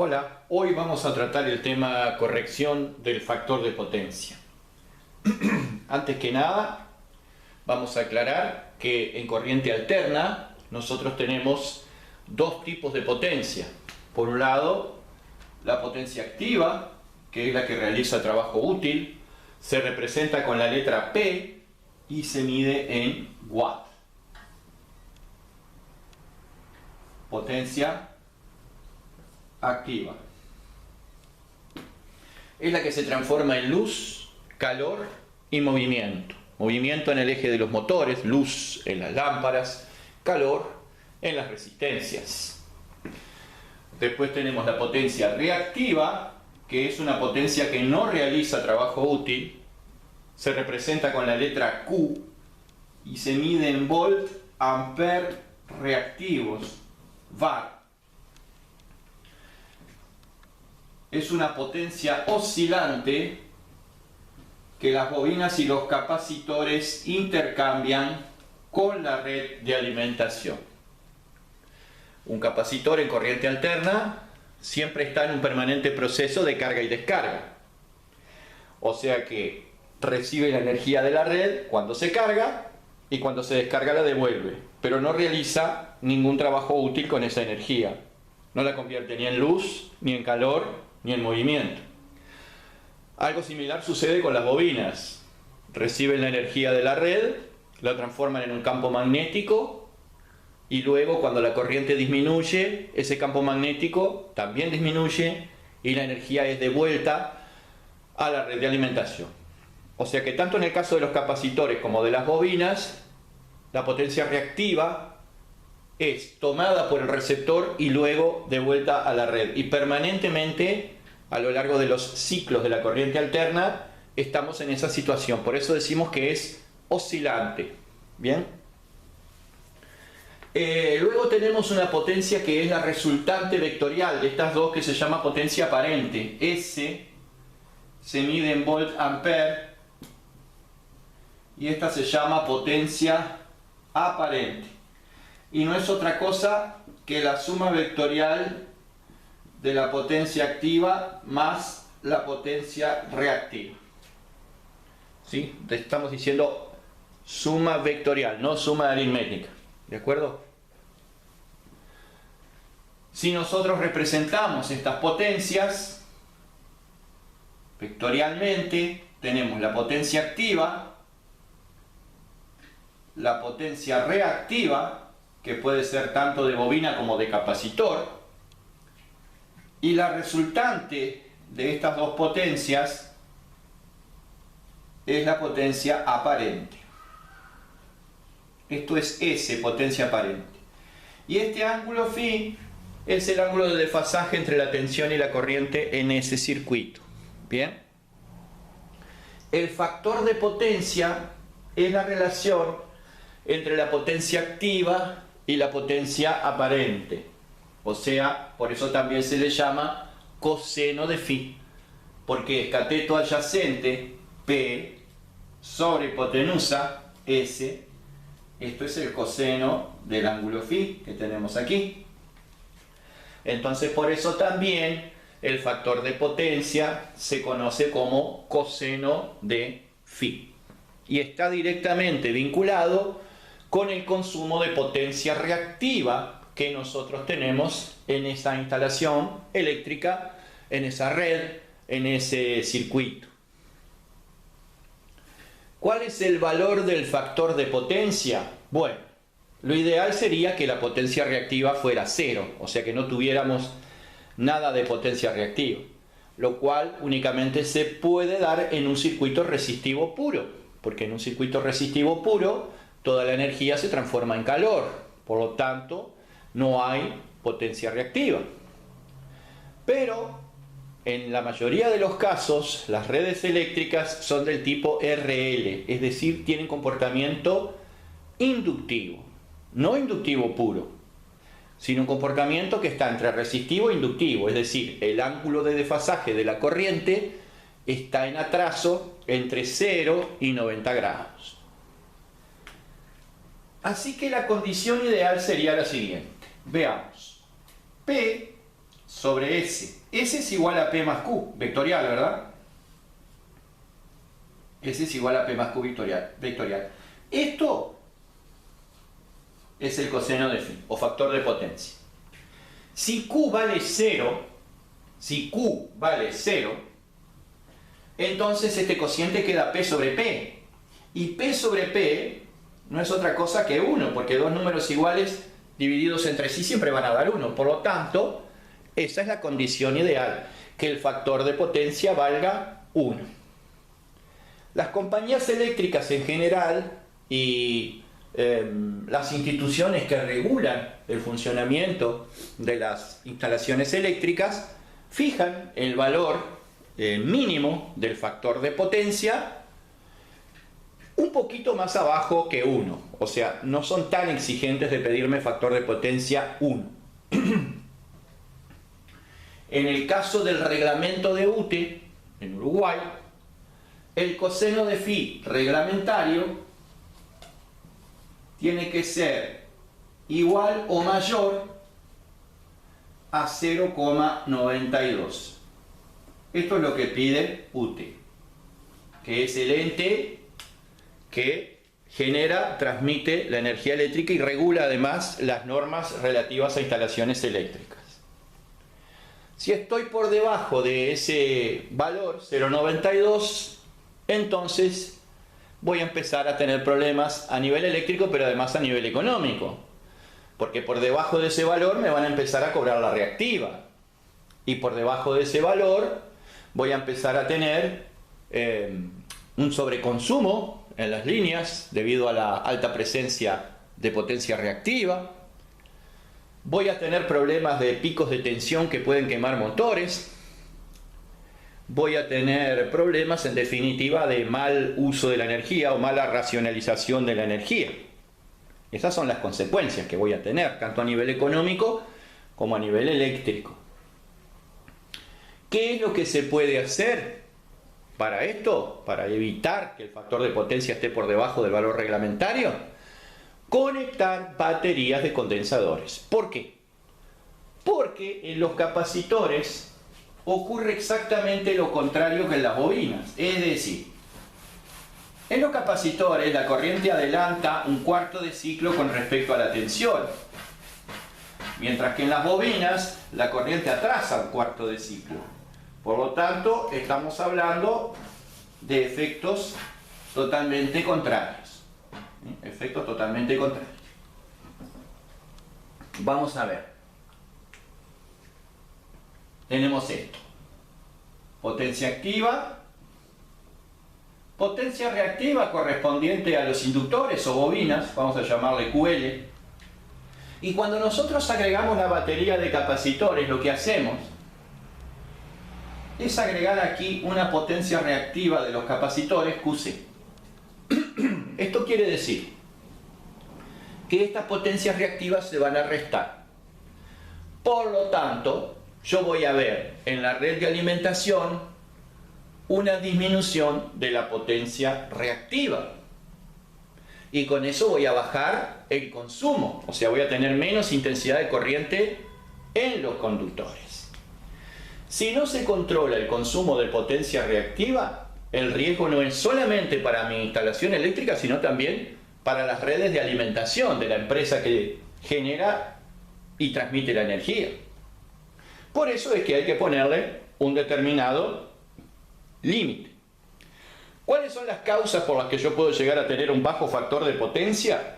Hola, hoy vamos a tratar el tema corrección del factor de potencia. Antes que nada, vamos a aclarar que en corriente alterna nosotros tenemos dos tipos de potencia. Por un lado, la potencia activa, que es la que realiza trabajo útil, se representa con la letra P y se mide en watt. Potencia activa. Es la que se transforma en luz, calor y movimiento. Movimiento en el eje de los motores, luz en las lámparas, calor en las resistencias. Después tenemos la potencia reactiva, que es una potencia que no realiza trabajo útil. Se representa con la letra Q y se mide en volt, ampere reactivos, var. Es una potencia oscilante que las bobinas y los capacitores intercambian con la red de alimentación. Un capacitor en corriente alterna siempre está en un permanente proceso de carga y descarga. O sea que recibe la energía de la red cuando se carga y cuando se descarga la devuelve, pero no realiza ningún trabajo útil con esa energía. No la convierte ni en luz, ni en calor, ni en movimiento. Algo similar sucede con las bobinas. Reciben la energía de la red, la transforman en un campo magnético y luego cuando la corriente disminuye, ese campo magnético también disminuye y la energía es devuelta a la red de alimentación. O sea que tanto en el caso de los capacitores como de las bobinas, la potencia reactiva es tomada por el receptor y luego devuelta a la red. Y permanentemente, a lo largo de los ciclos de la corriente alterna, estamos en esa situación. Por eso decimos que es oscilante. ¿Bien? Luego tenemos una potencia que es la resultante vectorial de estas dos, que se llama potencia aparente. S se mide en volt ampere y esta se llama potencia aparente. Y no es otra cosa que la suma vectorial de la potencia activa más la potencia reactiva. ¿Sí? Estamos diciendo suma vectorial, no suma aritmética. ¿De acuerdo? Si nosotros representamos estas potencias vectorialmente, tenemos la potencia activa, la potencia reactiva, que puede ser tanto de bobina como de capacitor, y la resultante de estas dos potencias es la potencia aparente. Esto es S, potencia aparente. Y este ángulo φ es el ángulo de desfasaje entre la tensión y la corriente en ese circuito. ¿Bien? El factor de potencia es la relación entre la potencia activa y la potencia aparente. O sea, por eso también se le llama coseno de φ, porque es cateto adyacente P sobre hipotenusa S. Esto es el coseno del ángulo φ que tenemos aquí. Entonces, por eso también el factor de potencia se conoce como coseno de φ. Y está directamente vinculado con el consumo de potencia reactiva que nosotros tenemos en esa instalación eléctrica, en esa red, en ese circuito. ¿Cuál es el valor del factor de potencia? Bueno, lo ideal sería que la potencia reactiva fuera cero, o sea que no tuviéramos nada de potencia reactiva, lo cual únicamente se puede dar en un circuito resistivo puro, porque en un circuito resistivo puro toda la energía se transforma en calor, por lo tanto no hay potencia reactiva. Pero en la mayoría de los casos las redes eléctricas son del tipo RL, es decir, tienen comportamiento inductivo, no inductivo puro, sino un comportamiento que está entre resistivo e inductivo, es decir, el ángulo de desfasaje de la corriente está en atraso entre 0 y 90 grados. Así que la condición ideal sería la siguiente. Veamos. P sobre S. S es igual a P más Q, vectorial, ¿verdad? S es igual a P más Q vectorial. Esto es el coseno de phi, o factor de potencia. Si Q vale 0, entonces este cociente queda P sobre P. Y P sobre P no es otra cosa que 1, porque dos números iguales divididos entre sí siempre van a dar 1. Por lo tanto, esa es la condición ideal, que el factor de potencia valga 1. Las compañías eléctricas en general y las instituciones que regulan el funcionamiento de las instalaciones eléctricas fijan el valor mínimo del factor de potencia un poquito más abajo que 1. O sea, no son tan exigentes de pedirme factor de potencia 1. En el caso del reglamento de UTE, en Uruguay, el coseno de phi reglamentario tiene que ser igual o mayor a 0,92. Esto es lo que pide UTE, que es el ente que genera, transmite la energía eléctrica y regula además las normas relativas a instalaciones eléctricas. Si estoy por debajo de ese valor, 0,92, entonces voy a empezar a tener problemas a nivel eléctrico, pero además a nivel económico. Porque por debajo de ese valor me van a empezar a cobrar la reactiva. Y por debajo de ese valor voy a empezar a tener un sobreconsumo en las líneas debido a la alta presencia de potencia reactiva. Voy a tener problemas de picos de tensión que pueden quemar motores. Voy a tener problemas, en definitiva, de mal uso de la energía o mala racionalización de la energía. Esas son las consecuencias que voy a tener, tanto a nivel económico como a nivel eléctrico. ¿Qué es lo que se puede hacer para esto? Para evitar que el factor de potencia esté por debajo del valor reglamentario. Conectar baterías de condensadores. ¿Por qué? Porque en los capacitores ocurre exactamente lo contrario que en las bobinas. Es decir, en los capacitores la corriente adelanta un cuarto de ciclo con respecto a la tensión, mientras que en las bobinas la corriente atrasa un cuarto de ciclo. Por lo tanto, estamos hablando de efectos totalmente contrarios. Efectos totalmente contrarios. Vamos a ver. Tenemos esto. Potencia activa. Potencia reactiva correspondiente a los inductores o bobinas, vamos a llamarle QL. Y cuando nosotros agregamos la batería de capacitores, lo que hacemos es agregar aquí una potencia reactiva de los capacitores QC. Esto quiere decir que estas potencias reactivas se van a restar. Por lo tanto, yo voy a ver en la red de alimentación una disminución de la potencia reactiva. Y con eso voy a bajar el consumo, o sea, voy a tener menos intensidad de corriente en los conductores. Si no se controla el consumo de potencia reactiva, el riesgo no es solamente para mi instalación eléctrica, sino también para las redes de alimentación de la empresa que genera y transmite la energía. Por eso es que hay que ponerle un determinado límite. ¿Cuáles son las causas por las que yo puedo llegar a tener un bajo factor de potencia?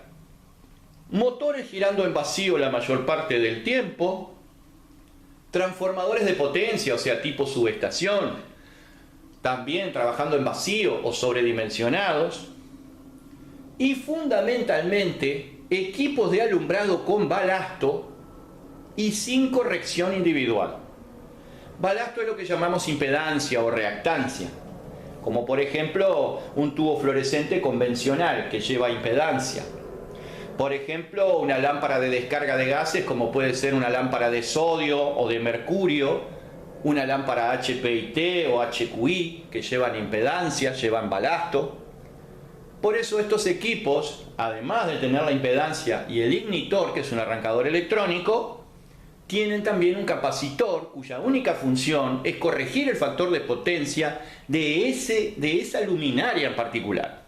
Motores girando en vacío la mayor parte del tiempo, transformadores de potencia, o sea, tipo subestación, también trabajando en vacío o sobredimensionados, y fundamentalmente equipos de alumbrado con balasto y sin corrección individual. Balasto es lo que llamamos impedancia o reactancia, como por ejemplo un tubo fluorescente convencional que lleva impedancia. Por ejemplo, una lámpara de descarga de gases, como puede ser una lámpara de sodio o de mercurio, una lámpara HPIT o HQI, que llevan impedancia, llevan balasto. Por eso estos equipos, además de tener la impedancia y el ignitor, que es un arrancador electrónico, tienen también un capacitor cuya única función es corregir el factor de potencia de esa luminaria en particular.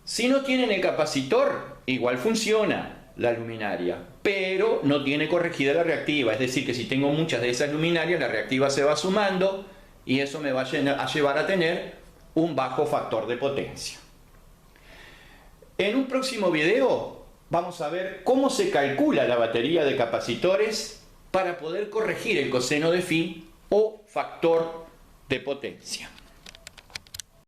Si no tienen el capacitor, igual funciona la luminaria, pero no tiene corregida la reactiva. Es decir, que si tengo muchas de esas luminarias, la reactiva se va sumando y eso me va a llevar a tener un bajo factor de potencia. En un próximo video vamos a ver cómo se calcula la batería de capacitores para poder corregir el coseno de phi o factor de potencia.